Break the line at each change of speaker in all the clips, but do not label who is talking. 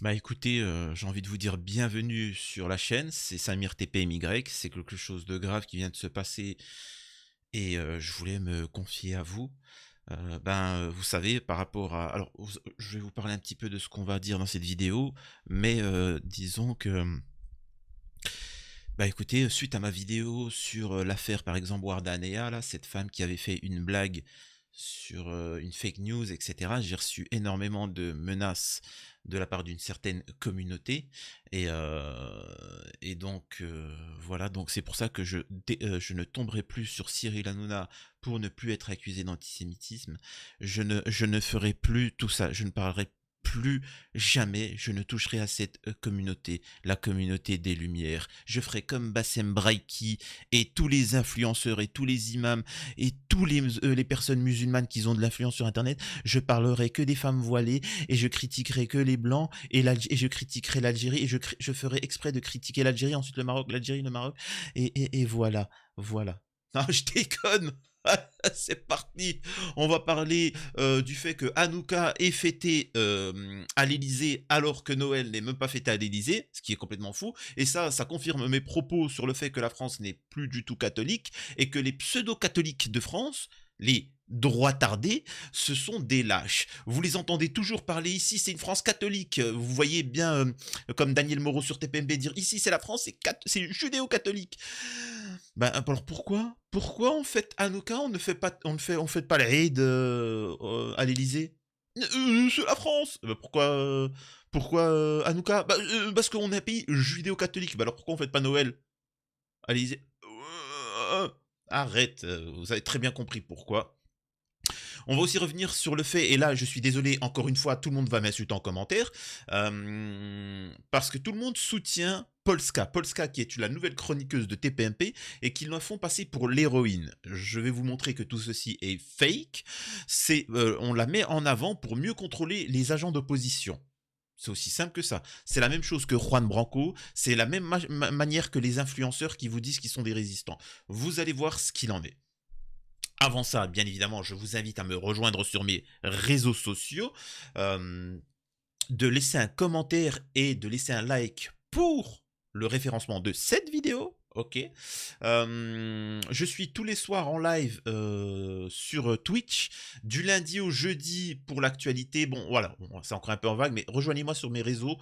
Bah écoutez, j'ai envie de vous dire bienvenue sur la chaîne, c'est Samir TPMY, c'est quelque chose de grave qui vient de se passer et je voulais me confier à vous. Vous savez par rapport à je vais vous parler un petit peu de ce qu'on va dire dans cette vidéo, mais disons que, bah écoutez, suite à ma vidéo sur, l'affaire par exemple Wardanea là, cette femme qui avait fait une blague sur, une fake news et cetera, j'ai reçu énormément de menaces de la part d'une certaine communauté et voilà, donc c'est pour ça que je ne tomberai plus sur Cyril Hanouna pour ne plus être accusé d'antisémitisme. Je ne ferai plus tout ça, je ne parlerai plus jamais, je ne toucherai à cette communauté, la communauté des Lumières. Je ferai comme Bassem Braiki et tous les influenceurs et tous les imams et tous les personnes musulmanes qui ont de l'influence sur Internet. Je parlerai que des femmes voilées et je critiquerai que les blancs et je critiquerai l'Algérie et je ferai exprès de critiquer l'Algérie, ensuite le Maroc, l'Algérie, le Maroc et voilà, voilà. Non, je déconne. C'est parti. On va parler du fait que Hanouka est fêté à l'Élysée alors que Noël n'est même pas fêté à l'Élysée, ce qui est complètement fou. Et ça confirme mes propos sur le fait que la France n'est plus du tout catholique et que les pseudo-catholiques de France, les droitardés, ce sont des lâches. Vous les entendez toujours parler ici, c'est une France catholique. Vous voyez bien, comme Daniel Moreau sur TPMB dire ici c'est la France, c'est judéo-catholique. Ben alors pourquoi? Pourquoi on fête Hanouka, on fête pas l'Aïd à l'Élysée? C'est la France. Pourquoi Hanouka? Parce qu'on est un pays judéo-catholique. Bah alors pourquoi on fête pas Noël à l'Élysée? Arrête, vous avez très bien compris pourquoi. On va aussi revenir sur le fait, et là je suis désolé, encore une fois, tout le monde va m'insulter en commentaire, parce que tout le monde soutient Polska. Polska qui est la nouvelle chroniqueuse de TPMP et qui la font passer pour l'héroïne. Je vais vous montrer que tout ceci est fake. On la met en avant pour mieux contrôler les agents d'opposition. C'est aussi simple que ça. C'est la même chose que Juan Branco, c'est la même manière que les influenceurs qui vous disent qu'ils sont des résistants. Vous allez voir ce qu'il en est. Avant ça, bien évidemment, je vous invite à me rejoindre sur mes réseaux sociaux, de laisser un commentaire et de laisser un like pour le référencement de cette vidéo. Ok. Je suis tous les soirs en live sur Twitch, du lundi au jeudi pour l'actualité. Bon, voilà, bon, c'est encore un peu en vague, mais rejoignez-moi sur mes réseaux,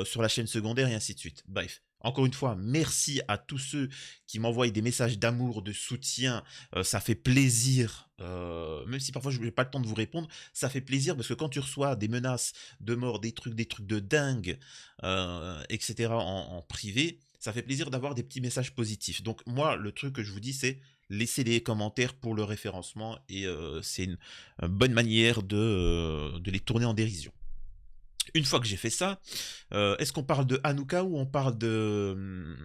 sur la chaîne secondaire et ainsi de suite. Bref. Encore une fois, merci à tous ceux qui m'envoient des messages d'amour, de soutien. Ça fait plaisir, même si parfois je n'ai pas le temps de vous répondre, ça fait plaisir parce que quand tu reçois des menaces de mort, des trucs de dingue, etc. en privé, ça fait plaisir d'avoir des petits messages positifs. Donc moi, le truc que je vous dis, c'est laissez des commentaires pour le référencement et c'est une bonne manière de les tourner en dérision. Une fois que j'ai fait ça, est-ce qu'on parle de Hanouka ou on parle de...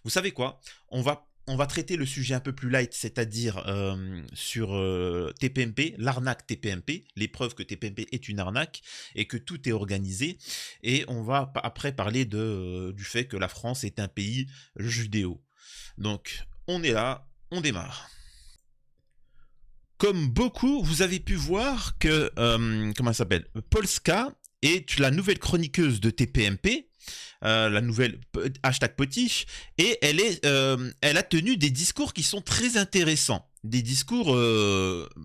Vous savez quoi? On va traiter le sujet un peu plus light, c'est-à-dire sur TPMP, l'arnaque TPMP, les preuves que TPMP est une arnaque et que tout est organisé. Et on va après parler du fait que la France est un pays judéo. Donc, on est là, on démarre. Comme beaucoup, vous avez pu voir que, comment elle s'appelle, Polska est la nouvelle chroniqueuse de TPMP, la nouvelle hashtag potiche, et elle a tenu des discours qui sont très intéressants. Des discours,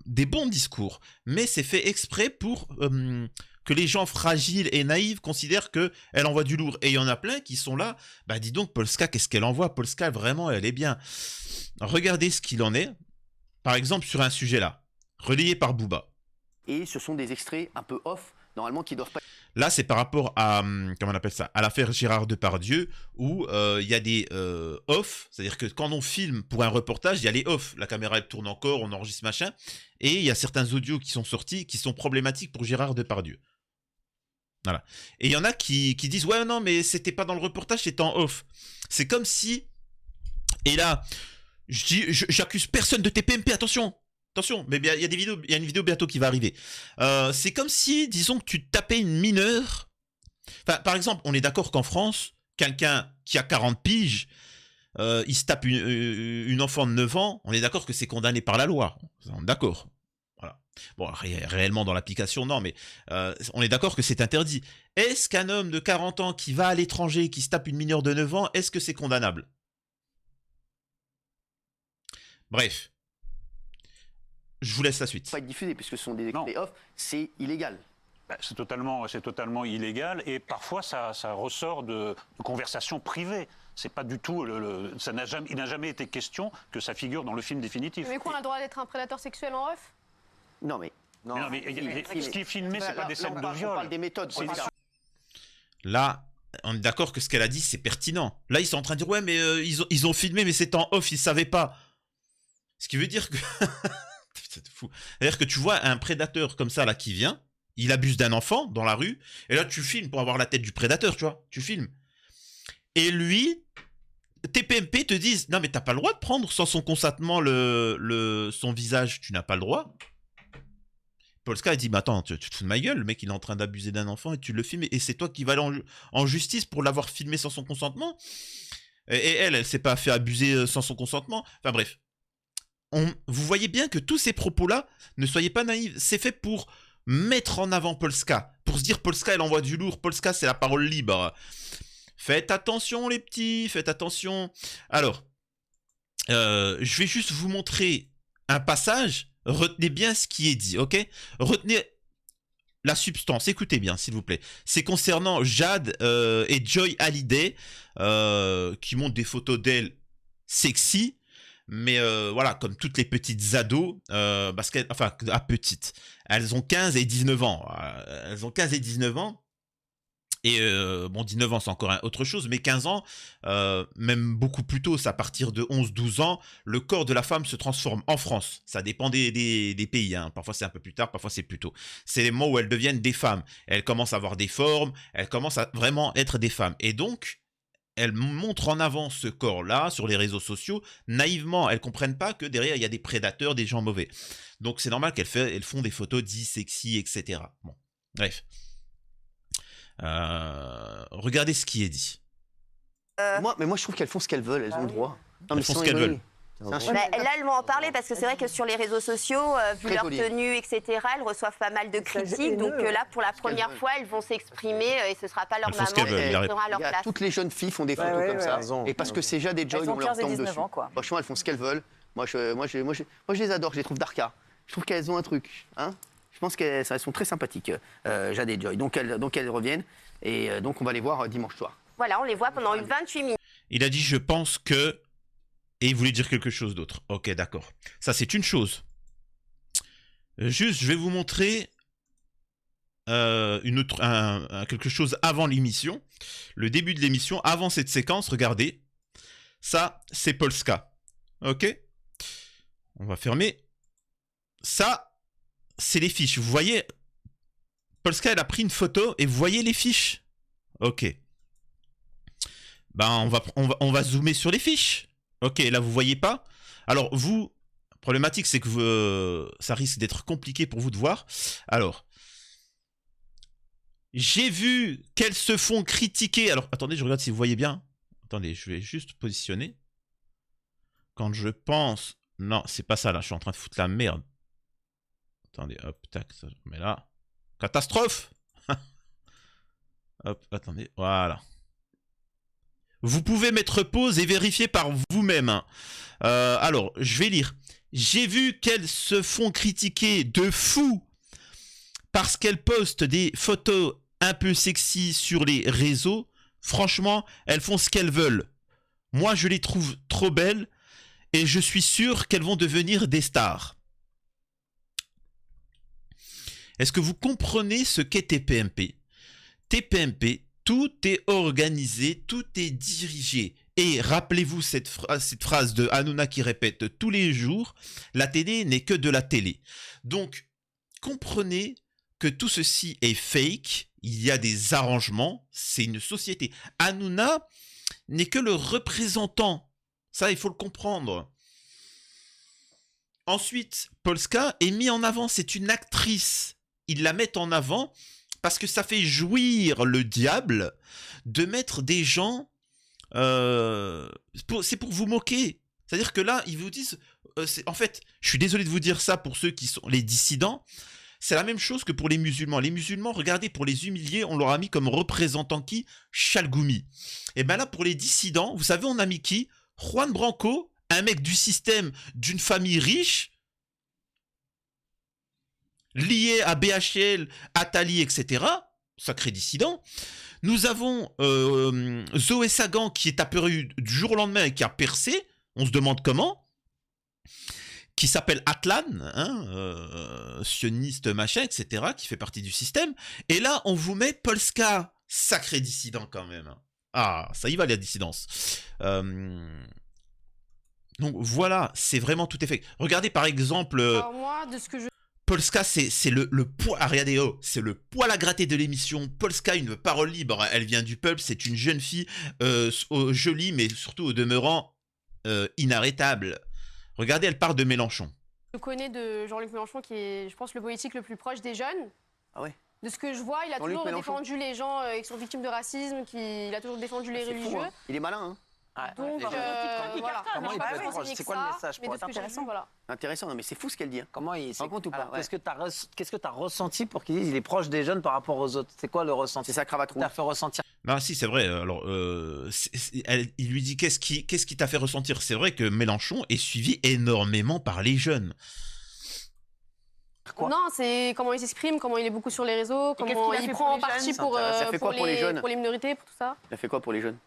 des bons discours, mais c'est fait exprès pour que les gens fragiles et naïfs considèrent qu'elle envoie du lourd. Et il y en a plein qui sont là, bah dis donc Polska, qu'est-ce qu'elle envoie? Polska, vraiment, elle est bien. Regardez ce qu'il en est. Par exemple, sur un sujet là, relayé par Booba.
Et ce sont des extraits un peu off, normalement, qui doivent pas...
Là, c'est par rapport à, comment on appelle ça, à l'affaire Gérard Depardieu, où il y a des off, c'est-à-dire que quand on filme pour un reportage, il y a les off, la caméra elle tourne encore, on enregistre machin, et il y a certains audios qui sont sortis, qui sont problématiques pour Gérard Depardieu. Voilà. Et il y en a qui disent, ouais, non, mais c'était pas dans le reportage, c'était en off. C'est comme si, et là, j'accuse personne de TPMP, attention, mais il y a il y a une vidéo bientôt qui va arriver. C'est comme si, disons que tu tapais une mineure. Enfin, par exemple, on est d'accord qu'en France, quelqu'un qui a 40 piges, il se tape une enfant de 9 ans, on est d'accord que c'est condamné par la loi. On est d'accord. Voilà. Bon, réellement dans l'application, non, mais on est d'accord que c'est interdit. Est-ce qu'un homme de 40 ans qui va à l'étranger, qui se tape une mineure de 9 ans, est-ce que c'est condamnable? Bref. Je vous laisse la suite.
Pas être diffusé puisque ce sont des extraits off, c'est illégal.
Bah, c'est totalement illégal et parfois ça ressort de conversations privées. C'est pas du tout il n'a jamais été question que ça figure dans le film définitif.
Mais quoi, on a le droit d'être un prédateur sexuel en off?
Non mais.
Ce qui est filmé, c'est pas des scènes de viol.
On parle des méthodes.
Là, on est d'accord que ce qu'elle a dit, c'est pertinent. Là, ils sont en train de dire, ouais, mais ils ont filmé, mais c'est en off, ils savaient pas. Ce qui veut dire que... c'est fou. C'est-à-dire que tu vois un prédateur comme ça, là, qui vient, il abuse d'un enfant dans la rue, et là, tu filmes pour avoir la tête du prédateur, tu vois. Tu filmes. Et lui, TPMP te disent, non, mais t'as pas le droit de prendre sans son consentement son visage, tu n'as pas le droit. Polska a dit, bah attends, tu te fous de ma gueule, le mec il est en train d'abuser d'un enfant et tu le filmes et c'est toi qui vas aller en justice pour l'avoir filmé sans son consentement. Et elle s'est pas fait abuser sans son consentement. Enfin bref. Vous voyez bien que tous ces propos-là, ne soyez pas naïfs, c'est fait pour mettre en avant Polska. Pour se dire, Polska elle envoie du lourd, Polska c'est la parole libre. Faites attention les petits, faites attention. Alors, je vais juste vous montrer un passage. Retenez bien ce qui est dit, ok? Retenez la substance, écoutez bien, s'il vous plaît. C'est concernant Jade et Joy Hallyday, qui montrent des photos d'elle sexy, mais voilà, comme toutes les petites ados, parce qu'elles, enfin, à petites, elles ont 15 et 19 ans. Elles ont 15 et 19 ans. Et bon, 19 ans, c'est encore autre chose, mais 15 ans, même beaucoup plus tôt, c'est à partir de 11-12 ans, le corps de la femme se transforme en France. Ça dépend des pays, hein. Parfois c'est un peu plus tard, parfois c'est plus tôt. C'est les moments où elles deviennent des femmes. Elles commencent à avoir des formes, elles commencent à vraiment être des femmes. Et donc, elles montrent en avant ce corps-là sur les réseaux sociaux. Naïvement, elles comprennent pas que derrière, il y a des prédateurs, des gens mauvais. Donc c'est normal qu'elles font des photos dites sexy, etc. Bon, bref. Regardez ce qui est dit.
Moi, je trouve qu'elles font ce qu'elles veulent, elles ont le droit. Non,
Elles font ce qu'elles veulent.
Là, elles vont en parler parce que c'est vrai que sur les réseaux sociaux, vu leur tenue, etc., elles reçoivent pas mal de critiques. Donc là, pour la première fois, elles vont s'exprimer et ce sera pas leur maman qui sera à leur place.
Toutes les jeunes filles font des photos comme ça. Et parce que c'est Jade et Joy, on leur tombe dessus. Franchement, elles font ce qu'elles veulent. Moi, je les adore, je les trouve d'arca. Je trouve qu'elles ont un truc. Hein, je pense qu'elles sont très sympathiques, Jade et Joy. Donc elles reviennent. Et donc on va les voir dimanche soir.
Voilà, on les voit pendant 28 minutes.
Il a dit, je pense que... Et il voulait dire quelque chose d'autre. Ok, d'accord. Ça, c'est une chose. Juste, je vais vous montrer quelque chose avant l'émission. Le début de l'émission, avant cette séquence, regardez. Ça, c'est Polska. Ok? On va fermer. Ça, c'est les fiches. Vous voyez, Polska, elle a pris une photo et vous voyez les fiches. Ok. Ben, on va zoomer sur les fiches. Ok, là, vous voyez pas. Alors, vous, problématique, c'est que ça risque d'être compliqué pour vous de voir. Alors, j'ai vu qu'elles se font critiquer. Alors, attendez, je regarde si vous voyez bien. Attendez, je vais juste positionner. Quand je pense... Non, c'est pas ça, là. Je suis en train de foutre la merde. Attendez, hop, tac, ça, je mets là. Catastrophe. Hop, attendez, voilà. Vous pouvez mettre pause et vérifier par vous-même. Hein. Alors, je vais lire. J'ai vu qu'elles se font critiquer de fou parce qu'elles postent des photos un peu sexy sur les réseaux. Franchement, elles font ce qu'elles veulent. Moi, je les trouve trop belles et je suis sûr qu'elles vont devenir des stars. Est-ce que vous comprenez ce qu'est TPMP? TPMP, tout est organisé, tout est dirigé. Et rappelez-vous cette phrase de Hanouna qui répète tous les jours, la télé n'est que de la télé. Donc, comprenez que tout ceci est fake, il y a des arrangements, c'est une société. Hanouna n'est que le représentant, ça il faut le comprendre. Ensuite, Polska est mis en avant, c'est une actrice. Ils la mettent en avant parce que ça fait jouir le diable de mettre des gens... c'est pour vous moquer. C'est-à-dire que là, ils vous disent... en fait, je suis désolé de vous dire ça pour ceux qui sont les dissidents. C'est la même chose que pour les musulmans. Les musulmans, regardez, pour les humilier, on leur a mis comme représentant qui? Chalgoumi. Et bien là, pour les dissidents, vous savez, on a mis qui? Juan Branco, un mec du système, d'une famille riche, lié à BHL, Attali, etc. Sacré dissident. Nous avons Zoé Sagan qui est apparu du jour au lendemain et qui a percé. On se demande comment. Qui s'appelle Atlan, hein, sioniste machin, etc. Qui fait partie du système. Et là, on vous met Polska. Sacré dissident quand même. Ah, ça y va la dissidence. Donc voilà, c'est vraiment tout est fait. Regardez par exemple...
Alors moi, de ce que je...
Polska, c'est le poids... Ah, regardez, oh, c'est le poil à gratter de l'émission. Polska, une parole libre, elle vient du peuple, c'est une jeune fille jolie, mais surtout au demeurant inarrêtable. Regardez, elle part de Mélenchon.
Je connais de Jean-Luc Mélenchon, qui est, je pense, le politique le plus proche des jeunes.
Ah ouais.
De ce que je vois, il a toujours défendu les gens qui sont victimes de racisme, il a toujours défendu les religieux.
Fou, hein. Il est malin, hein.
Donc, voilà.
C'est quoi le message pour être intéressant?
Intéressant, non, mais c'est fou ce qu'elle dit. Hein.
Comment il
s'en compte ou pas?
Qu'est-ce que tu as ressenti pour qu'il dise il est proche des jeunes par rapport aux autres? C'est quoi le ressenti?
C'est sa cravate rouge.
T'as fait ressentir?
Non, si, c'est vrai. Alors, il lui dit qu'est-ce qui t'a fait ressentir? C'est vrai que Mélenchon est suivi énormément par les jeunes.
Quoi? Non, c'est comment il s'exprime, comment il est beaucoup sur les réseaux, comment il prend parti pour les minorités, pour tout ça.
Il a fait quoi pour les jeunes?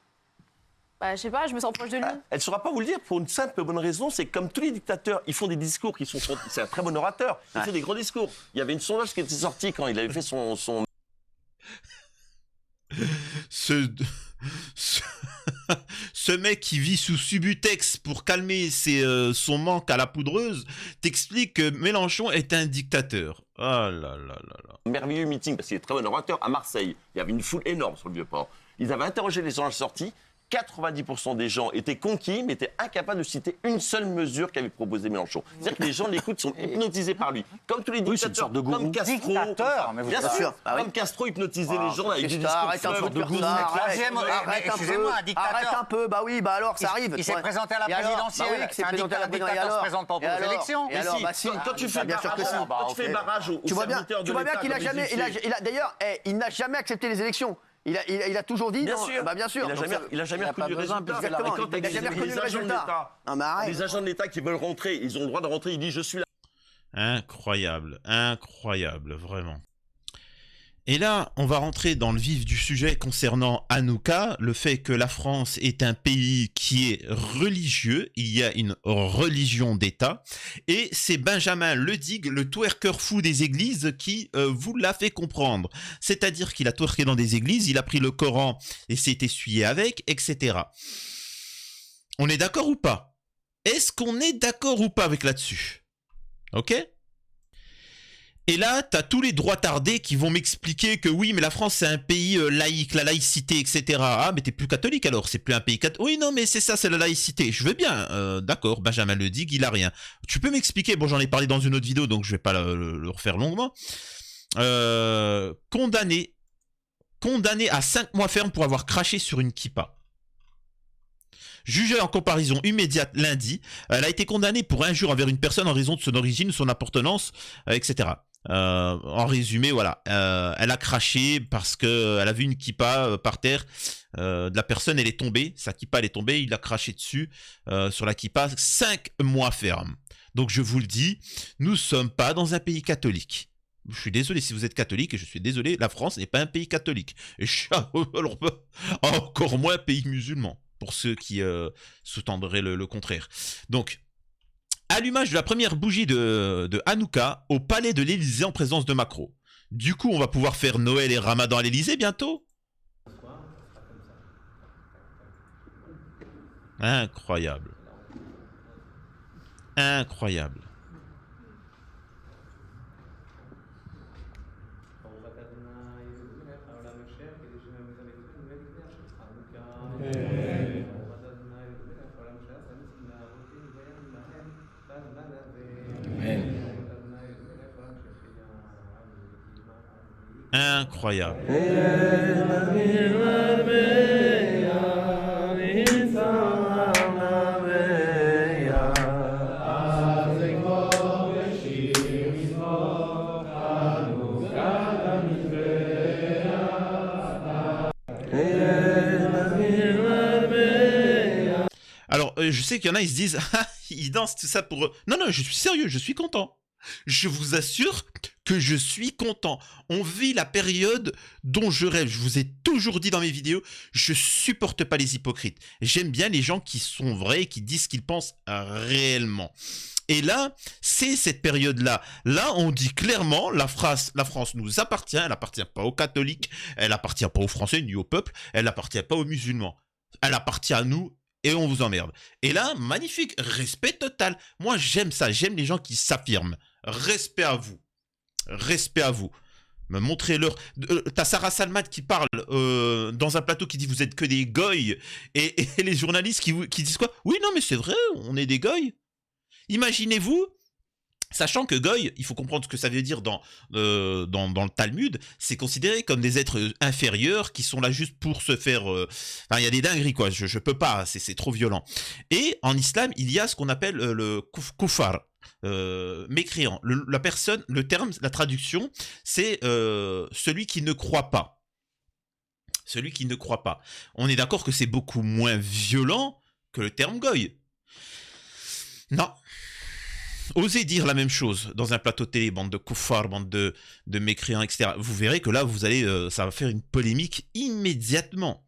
Bah, je sais pas, je me sens proche de lui.
Elle ne saura pas vous le dire pour une simple bonne raison, c'est que comme tous les dictateurs, ils font des discours qui sont... C'est un très bon orateur, il fait des gros discours. Il y avait une sondage qui était sortie quand il avait fait son...
Ce mec qui vit sous Subutex pour calmer son manque à la poudreuse t'explique que Mélenchon est un dictateur. Oh là là là là.
Merveilleux meeting, parce qu'il est très bon orateur, à Marseille. Il y avait une foule énorme sur le Vieux-Port. Ils avaient interrogé les sondages sortis. 90% des gens étaient conquis, mais étaient incapables de citer une seule mesure qu'avait proposé Mélenchon. C'est-à-dire que les gens l'écoutent, sont hypnotisés par lui. Comme tous les dictateurs, comme Castro. Bien sûr, comme Castro hypnotisait les gens avec des discours.
Arrête un peu de faire ça.
Excusez-moi, un dictateur.
Arrête un peu, bah oui, bah alors ça arrive.
Il s'est présenté à la présidentielle.
C'est un dictateur
se présente pas aux élections.
Quand tu fais barrage aux serviteurs de l'État.
Tu vois bien qu'il a jamais. D'ailleurs, il n'a jamais accepté les élections. Il a toujours dit.
Bien sûr.
Bah bien sûr.
Il n'a jamais reconnu le résultat.
Exactement. Il n'a jamais reconnu le résultat.
Les agents de l'État qui veulent rentrer, ils ont le droit de rentrer. Il dit je suis là.
Incroyable, incroyable, vraiment. Et là, on va rentrer dans le vif du sujet concernant Hanouka, le fait que la France est un pays qui est religieux, il y a une religion d'État, et c'est Benjamin Ledig, le twerker fou des églises, qui vous l'a fait comprendre. C'est-à-dire qu'il a twerké dans des églises, il a pris le Coran et s'est essuyé avec, etc. On est d'accord ou pas? Est-ce qu'on est d'accord ou pas avec là-dessus? Ok? Et là, t'as tous les droits tardés qui vont m'expliquer que oui, mais la France, c'est un pays laïque, la laïcité, etc. Ah, mais t'es plus catholique alors, c'est plus un pays catholique. Oui, non, mais c'est ça, c'est la laïcité. Je veux bien, d'accord, Benjamin Ledig, il a rien. Tu peux m'expliquer, bon, j'en ai parlé dans une autre vidéo, donc je vais pas le refaire longuement. Condamné à 5 mois ferme pour avoir craché sur une kippa. Jugée en comparaison immédiate lundi, elle a été condamnée pour injure envers une personne en raison de son origine, son appartenance, etc. En résumé, voilà, elle a craché parce que elle a vu une kippa par terre. De la personne, elle est tombée, sa kippa elle est tombée, il a craché dessus sur la kippa. 5 mois ferme. Donc je vous le dis, nous sommes pas dans un pays catholique. Je suis désolé si vous êtes catholique, et je suis désolé, la France n'est pas un pays catholique. Et alors, encore moins un pays musulman, pour ceux qui sous-tendraient le contraire. Donc, allumage de la première bougie de Hanouka au palais de l'Élysée en présence de Macron. Du coup, on va pouvoir faire Noël et Ramadan à l'Élysée bientôt. Incroyable. Incroyable. Incroyable. je sais qu'il y en a, ils se disent, ils dansent tout ça pour eux. Non, je suis sérieux, je suis content. Je vous assure que je suis content. On vit la période dont je rêve. Je vous ai toujours dit dans mes vidéos, je supporte pas les hypocrites. J'aime bien les gens qui sont vrais, qui disent ce qu'ils pensent réellement. Et là, c'est cette période-là. Là, on dit clairement, la France nous appartient. Elle appartient pas aux catholiques, elle appartient pas aux Français ni au peuple, elle appartient pas aux musulmans. Elle appartient à nous. Et on vous emmerde. Et là, magnifique, respect total. Moi, j'aime ça, j'aime les gens qui s'affirment. Respect à vous. Respect à vous. Me montrez-leur. T'as Sarah Salman qui parle dans un plateau qui dit vous êtes que des goy. Et les journalistes qui disent quoi? Oui, non, mais c'est vrai, on est des goy. Imaginez-vous, sachant que goy, il faut comprendre ce que ça veut dire dans le Talmud, c'est considéré comme des êtres inférieurs qui sont là juste pour se faire... Enfin, il y a des dingueries, quoi. Je peux pas, c'est trop violent. Et en islam, il y a ce qu'on appelle le kufar, mécréant. Le terme, la traduction, c'est celui qui ne croit pas. Celui qui ne croit pas. On est d'accord que c'est beaucoup moins violent que le terme goy. Non. Osez dire la même chose dans un plateau télé, bande de koufars, bande de mécréants, etc. Vous verrez que là, ça va faire une polémique immédiatement.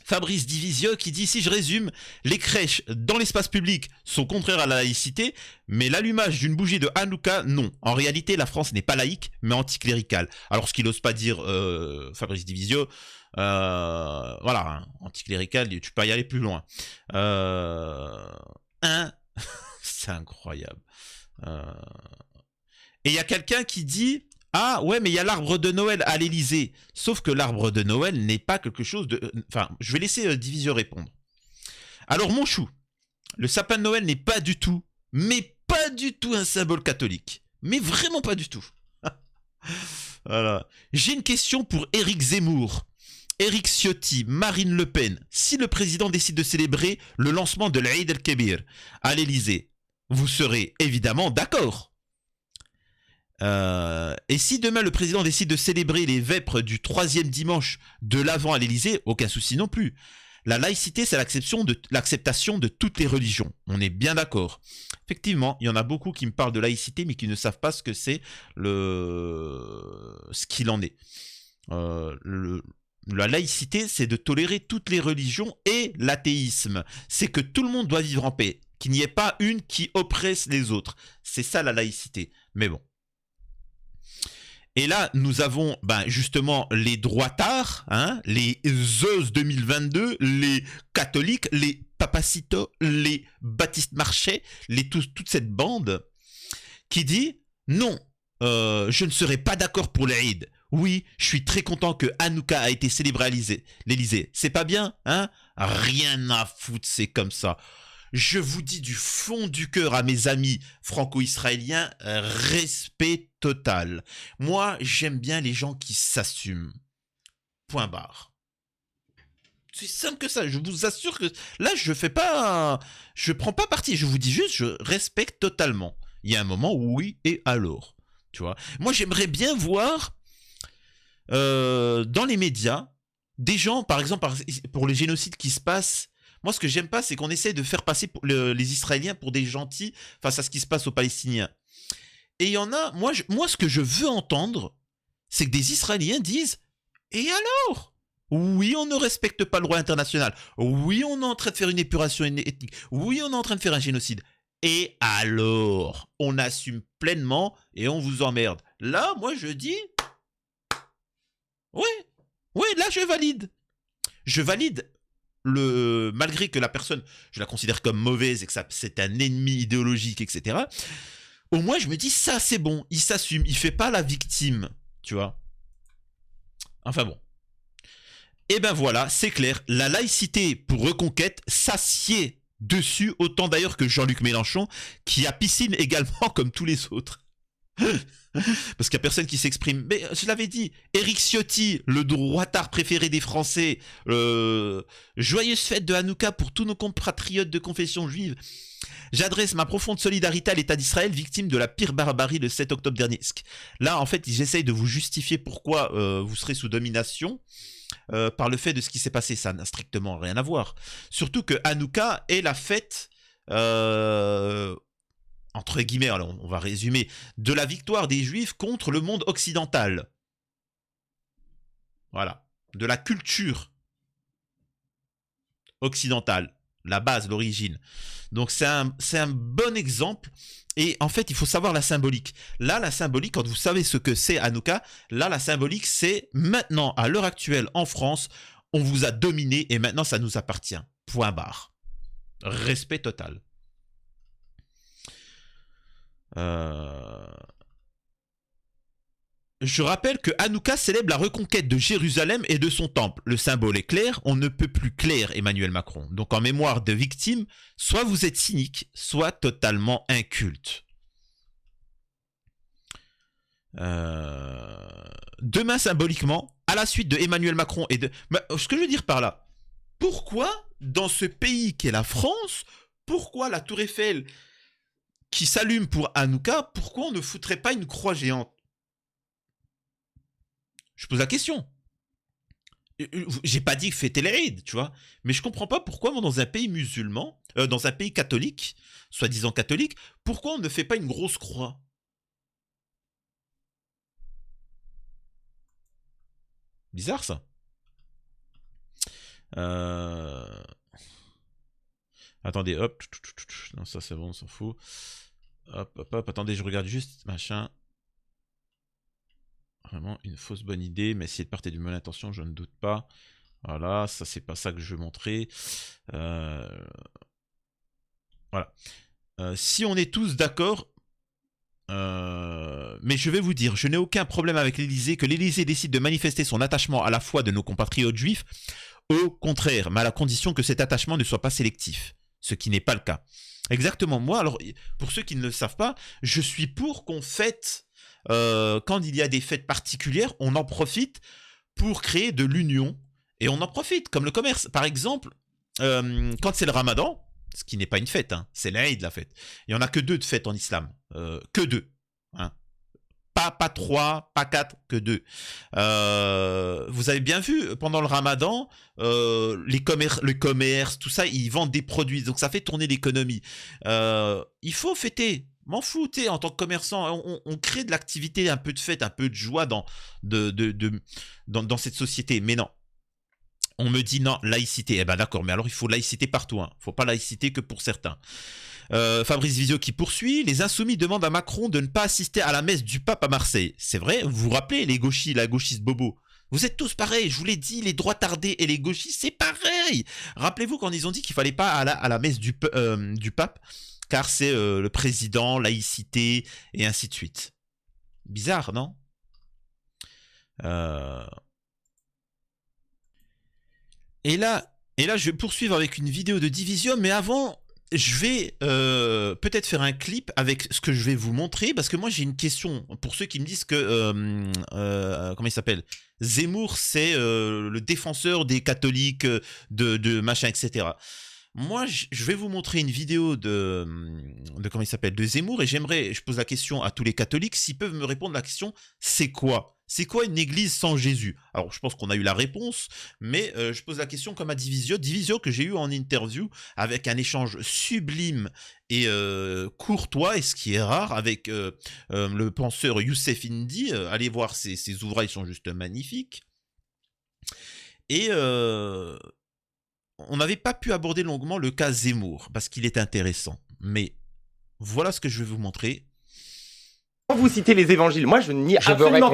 Fabrice Divisio qui dit, si je résume, les crèches dans l'espace public sont contraires à la laïcité, mais l'allumage d'une bougie de Hanouka, non. En réalité, la France n'est pas laïque, mais anticléricale. Alors, ce qu'il n'ose pas dire, Fabrice Divisio, voilà, hein, anticlérical, tu peux y aller plus loin. C'est incroyable. Et il y a quelqu'un qui dit, ah ouais, mais il y a l'arbre de Noël à l'Élysée. Sauf que l'arbre de Noël n'est pas quelque chose de... Enfin, je vais laisser Divisio répondre. Alors mon chou, le sapin de Noël n'est pas du tout, mais pas du tout un symbole catholique. Mais vraiment pas du tout. Voilà. J'ai une question pour Éric Zemmour. Éric Ciotti, Marine Le Pen. Si le président décide de célébrer le lancement de l'Aïd el-Kébir à l'Élysée, vous serez évidemment d'accord. Et si demain le président décide de célébrer les vêpres du 3e dimanche de l'Avent à l'Élysée, aucun souci non plus. La laïcité, c'est l'acceptation de toutes les religions. On est bien d'accord. Effectivement, il y en a beaucoup qui me parlent de laïcité, mais qui ne savent pas ce que c'est, ce qu'il en est. La laïcité, c'est de tolérer toutes les religions et l'athéisme. C'est que tout le monde doit vivre en paix. Qu'il n'y ait pas une qui oppresse les autres. C'est ça la laïcité. Mais bon. Et là, nous avons justement les droitards, hein, les Zeus 2022, les catholiques, les papacitos, les Baptiste Marchais, toute cette bande qui dit non, je ne serai pas d'accord pour l'Aïd. Oui, je suis très content que Hanouka a été célébré à l'Élysée. C'est pas bien, hein? Rien à foutre, c'est comme ça. Je vous dis du fond du cœur à mes amis franco-israéliens, respect total. Moi, j'aime bien les gens qui s'assument. Point barre. C'est simple que ça. Je vous assure que là, je prends pas parti. Je vous dis juste, je respecte totalement. Il y a un moment où oui et alors. Tu vois. Moi, j'aimerais bien voir dans les médias des gens, par exemple, pour le génocide qui se passe. Moi, ce que j'aime pas, c'est qu'on essaie de faire passer les Israéliens pour des gentils face à ce qui se passe aux Palestiniens. Et il y en a, moi, ce que je veux entendre, c'est que des Israéliens disent « Et alors ? Oui, on ne respecte pas le droit international. Oui, on est en train de faire une épuration ethnique. Oui, on est en train de faire un génocide. Et alors ? On assume pleinement et on vous emmerde. » Là, moi, je dis « Ouais, là, je valide. Je valide. » Malgré que la personne, je la considère comme mauvaise et que c'est un ennemi idéologique, etc. Au moins, je me dis, ça, c'est bon. Il s'assume. Il fait pas la victime. Tu vois. Enfin bon. Et ben voilà, c'est clair. La laïcité pour Reconquête s'assied dessus, autant d'ailleurs que Jean-Luc Mélenchon, qui a piscine également comme tous les autres. Parce qu'il n'y a personne qui s'exprime. Mais je l'avais dit, Éric Ciotti, le droitard préféré des Français, joyeuse fête de Hanouka pour tous nos compatriotes de confession juive. J'adresse ma profonde solidarité à l'État d'Israël, victime de la pire barbarie le 7 octobre dernier. Là, en fait, j'essaye de vous justifier pourquoi vous serez sous domination. par le fait de ce qui s'est passé. Ça n'a strictement rien à voir. Surtout que Hanouka est la fête, entre guillemets, alors on va résumer, de la victoire des Juifs contre le monde occidental. Voilà. De la culture occidentale. La base, l'origine. Donc c'est un bon exemple. Et en fait, il faut savoir la symbolique. Là, la symbolique, quand vous savez ce que c'est Hanouka, là, la symbolique, c'est maintenant, à l'heure actuelle, en France, on vous a dominé et maintenant, ça nous appartient. Point barre. Respect total. Je rappelle que Hanouka célèbre la reconquête de Jérusalem et de son temple. Le symbole est clair, on ne peut plus clair, Emmanuel Macron. Donc en mémoire de victimes, soit vous êtes cynique, soit totalement inculte. Demain, symboliquement, à la suite de Emmanuel Macron et de... ce que je veux dire par là, pourquoi dans ce pays qu'est la France, pourquoi la tour Eiffel qui s'allume pour Hanouka, pourquoi on ne foutrait pas une croix géante? Je pose la question. J'ai pas dit fêter l'Eid, tu vois. Mais je comprends pas pourquoi, moi, dans un pays musulman, dans un pays catholique, soi-disant catholique, pourquoi on ne fait pas une grosse croix? Bizarre, ça. Attendez, hop. Non, ça, c'est bon, on s'en fout. Hop. Attendez, je regarde juste, machin. Vraiment une fausse bonne idée, mais essayer de partir d'une bonne intention, je ne doute pas. Voilà, ça c'est pas ça que je veux montrer. Voilà. Si on est tous d'accord, mais je vais vous dire, je n'ai aucun problème avec l'Élysée, que l'Élysée décide de manifester son attachement à la foi de nos compatriotes juifs, au contraire, mais à la condition que cet attachement ne soit pas sélectif, ce qui n'est pas le cas. Exactement, moi, alors, pour ceux qui ne le savent pas, je suis pour qu'on fête... quand il y a des fêtes particulières, on en profite pour créer de l'union et on en profite, comme le commerce. Par exemple, quand c'est le Ramadan, ce qui n'est pas une fête, hein, c'est l'Aïd la fête. Il n'y en a que 2 de fêtes en islam, que 2. Hein. Pas 3, pas 4, que 2. Vous avez bien vu, pendant le Ramadan, le commerce, tout ça, ils vendent des produits, donc ça fait tourner l'économie. Il faut fêter. M'en fous, en tant que commerçant, on crée de l'activité, un peu de fête, un peu de joie dans cette société. Mais non, on me dit non, laïcité. Eh ben d'accord, mais alors il faut laïcité partout. Hein. Il ne faut pas laïcité que pour certains. Fabrice Vizio qui poursuit. Les insoumis demandent à Macron de ne pas assister à la messe du pape à Marseille. C'est vrai, vous vous rappelez, les gauchistes, la gauchiste bobo. Vous êtes tous pareils, je vous l'ai dit, les droitardés et les gauchistes, c'est pareil. Rappelez-vous quand ils ont dit qu'il ne fallait pas à la messe du pape, car c'est le président, laïcité, et ainsi de suite. Bizarre, non? Et là, je vais poursuivre avec une vidéo de Division, mais avant, je vais peut-être faire un clip avec ce que je vais vous montrer, parce que moi, j'ai une question pour ceux qui me disent que, comment il s'appelle? Zemmour, c'est le défenseur des catholiques, de machin, etc. Moi, je vais vous montrer une vidéo de comment il s'appelle, de Zemmour, et je pose la question à tous les catholiques, s'ils peuvent me répondre la question, c'est quoi? C'est quoi une église sans Jésus? Alors, je pense qu'on a eu la réponse, mais je pose la question comme à Divisio que j'ai eu en interview, avec un échange sublime et courtois, et ce qui est rare, avec le penseur Youssef Indy. Allez voir ses ouvrages, ils sont juste magnifiques. Et... on n'avait pas pu aborder longuement le cas Zemmour, parce qu'il est intéressant. Mais voilà ce que je vais vous montrer.
Quand vous citez les évangiles, moi je ne nie absolument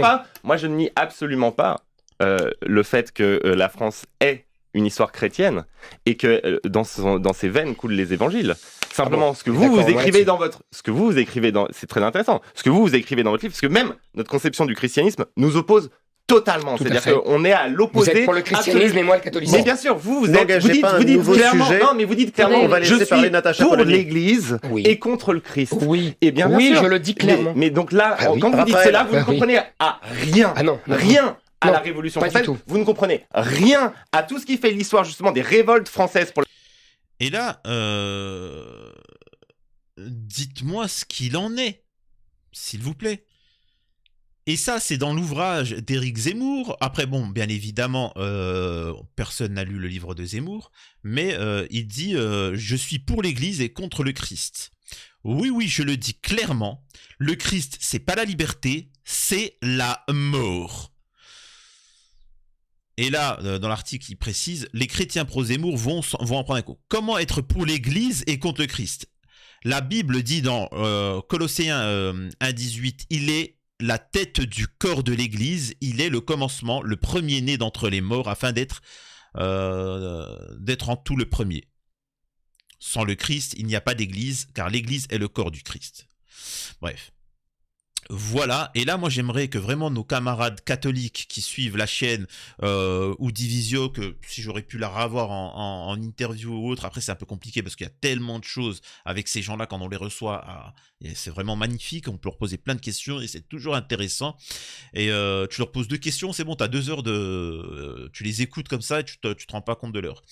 pas le fait que la France ait une histoire chrétienne et que dans ses veines coulent les évangiles. Simplement, ce que vous écrivez c'est très intéressant. Ce que vous écrivez dans votre livre, parce que même notre conception du christianisme nous oppose totalement. C'est-à-dire qu'on est à l'opposé.
Vous êtes pour le christianisme et moi le catholicisme.
Mais bien sûr, vous dites clairement, je suis pour l'Église et contre le Christ.
Oui,
et bien
oui,
sûr.
je le dis clairement.
Mais donc là, quand vous dites cela, vous ne comprenez rien. Rien à la Révolution française. Vous ne comprenez rien à tout ce qui fait l'histoire justement des révoltes françaises.
Et là, dites-moi ce qu'il en est, s'il vous plaît. Et ça, c'est dans l'ouvrage d'Éric Zemmour. Après, bon, bien évidemment, personne n'a lu le livre de Zemmour, mais il dit « Je suis pour l'Église et contre le Christ ». Oui, oui, je le dis clairement. Le Christ, c'est pas la liberté, c'est la mort. Et là, dans l'article, il précise, les chrétiens pro-Zemmour vont en prendre un coup. Comment être pour l'Église et contre le Christ? La Bible dit dans Colossiens 1,18, il est la tête du corps de l'Église, il est le commencement, le premier-né d'entre les morts, afin d'être en tout le premier. Sans le Christ, il n'y a pas d'Église, car l'Église est le corps du Christ. Bref. Voilà, et là moi j'aimerais que vraiment nos camarades catholiques qui suivent la chaîne ou Divisio, que si j'aurais pu la revoir en interview ou autre, après c'est un peu compliqué parce qu'il y a tellement de choses avec ces gens-là quand on les reçoit, c'est vraiment magnifique, on peut leur poser plein de questions et c'est toujours intéressant. Et tu leur poses 2 questions, c'est bon, tu as 2 heures tu les écoutes comme ça et tu te rends pas compte de l'heure.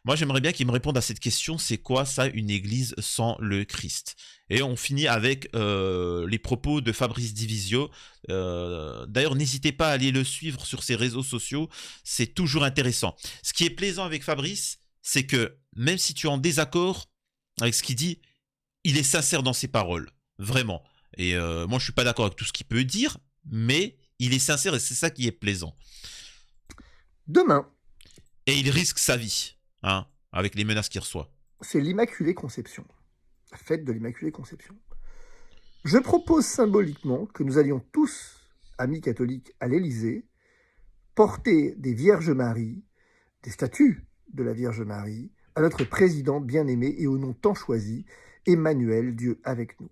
Moi j'aimerais bien qu'ils me répondent à cette question, c'est quoi ça une église sans le Christ? Et on finit avec les propos de Fabrice Divisio. D'ailleurs, n'hésitez pas à aller le suivre sur ses réseaux sociaux. C'est toujours intéressant. Ce qui est plaisant avec Fabrice, c'est que même si tu es en désaccord avec ce qu'il dit, il est sincère dans ses paroles. Vraiment. Et moi, je ne suis pas d'accord avec tout ce qu'il peut dire, mais il est sincère et c'est ça qui est plaisant.
Demain.
Et il risque sa vie, hein, avec les menaces qu'il reçoit.
C'est l'Immaculée Conception. La fête de l'Immaculée Conception. Je propose symboliquement que nous allions tous, amis catholiques, à l'Élysée, porter des Vierges Marie, des statues de la Vierge Marie, à notre président bien-aimé et au nom tant choisi, Emmanuel, Dieu avec nous.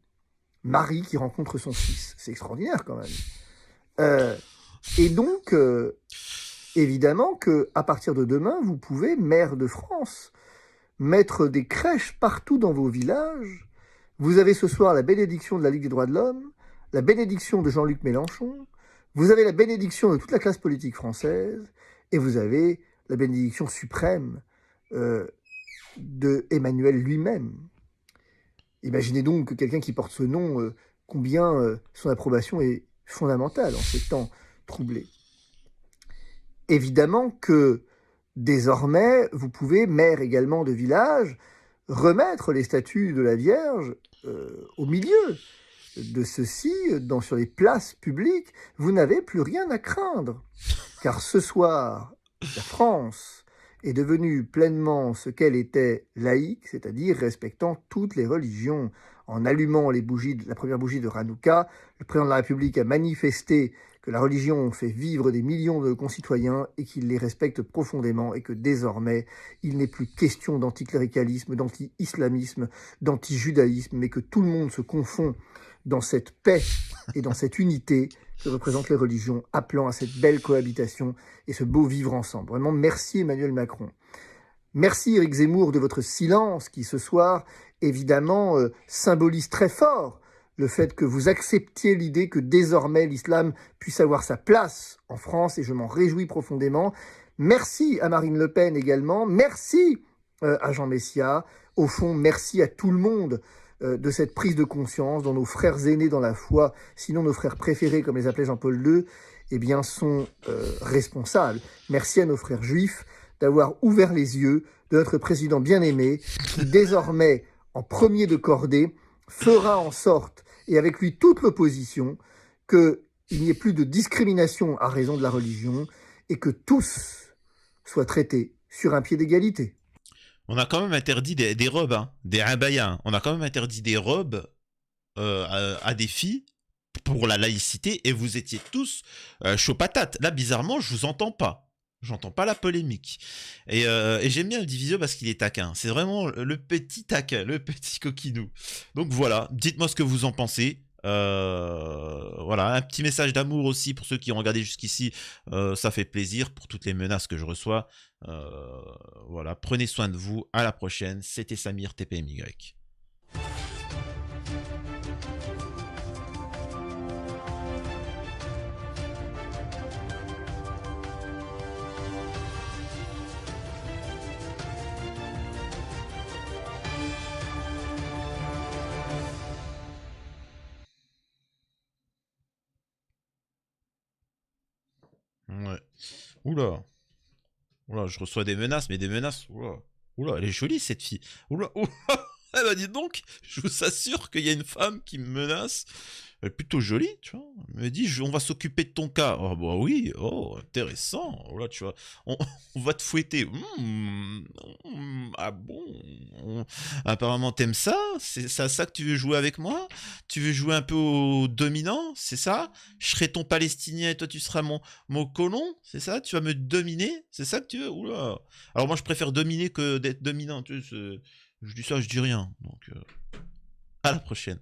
Marie qui rencontre son fils. C'est extraordinaire quand même. Et donc, évidemment qu'à partir de demain, vous pouvez, maire de France, mettre des crèches partout dans vos villages. Vous avez ce soir la bénédiction de la Ligue des droits de l'homme, la bénédiction de Jean-Luc Mélenchon, vous avez la bénédiction de toute la classe politique française, et vous avez la bénédiction suprême de Emmanuel lui-même. Imaginez donc que quelqu'un qui porte ce nom, combien son approbation est fondamentale en ces temps troublés. Évidemment que désormais, vous pouvez, maire également de village, remettre les statues de la Vierge au milieu de ceux-ci, sur les places publiques. Vous n'avez plus rien à craindre, car ce soir, la France est devenue pleinement ce qu'elle était laïque, c'est-à-dire respectant toutes les religions. En allumant la première bougie de Hanouka, le président de la République a manifesté que la religion fait vivre des millions de concitoyens et qu'il les respecte profondément et que désormais, il n'est plus question d'anticléricalisme, d'anti-islamisme, d'anti-judaïsme, mais que tout le monde se confond dans cette paix et dans cette unité que représentent les religions, appelant à cette belle cohabitation et ce beau vivre ensemble. Vraiment, merci Emmanuel Macron. Merci Éric Zemmour de votre silence qui, ce soir, évidemment, symbolise très fort le fait que vous acceptiez l'idée que désormais l'islam puisse avoir sa place en France, et je m'en réjouis profondément. Merci à Marine Le Pen également, merci à Jean Messia, au fond, merci à tout le monde de cette prise de conscience dont nos frères aînés dans la foi, sinon nos frères préférés comme les appelait Jean-Paul II, eh bien, sont responsables. Merci à nos frères juifs d'avoir ouvert les yeux de notre président bien-aimé qui désormais, en premier de cordée, fera en sorte, et avec lui toute l'opposition, qu'il n'y ait plus de discrimination à raison de la religion et que tous soient traités sur un pied d'égalité.
On a quand même interdit des robes, hein, des abayas. Hein. On a quand même interdit des robes à des filles pour la laïcité et vous étiez tous chaud patate. Là, bizarrement, je vous entends pas. J'entends pas la polémique. Et j'aime bien le Divisio parce qu'il est taquin. C'est vraiment le petit taquin, le petit coquinou. Donc voilà, dites-moi ce que vous en pensez. Voilà, un petit message d'amour aussi pour ceux qui ont regardé jusqu'ici. Ça fait plaisir pour toutes les menaces que je reçois. Voilà, prenez soin de vous. À la prochaine. C'était Samir, TPMY. Ouais. Oula. Oula, je reçois des menaces, mais des menaces. Oula. Oula, elle est jolie cette fille. Oula, oula. Eh ben dis donc, je vous assure qu'il y a une femme qui me menace. Elle est plutôt jolie, tu vois. Elle me dit, on va s'occuper de ton cas. Oh bah oui, oh, intéressant. Oula, tu vois, on va te fouetter. Ah bon? Apparemment t'aimes ça? C'est ça que tu veux jouer avec moi? Tu veux jouer un peu au dominant? C'est ça? Je serai ton Palestinien et toi tu seras mon colon? C'est ça? Tu vas me dominer? C'est ça que tu veux? Oula. Alors moi je préfère dominer que d'être dominant. Tu sais, je dis ça, je dis rien. Donc, à la prochaine.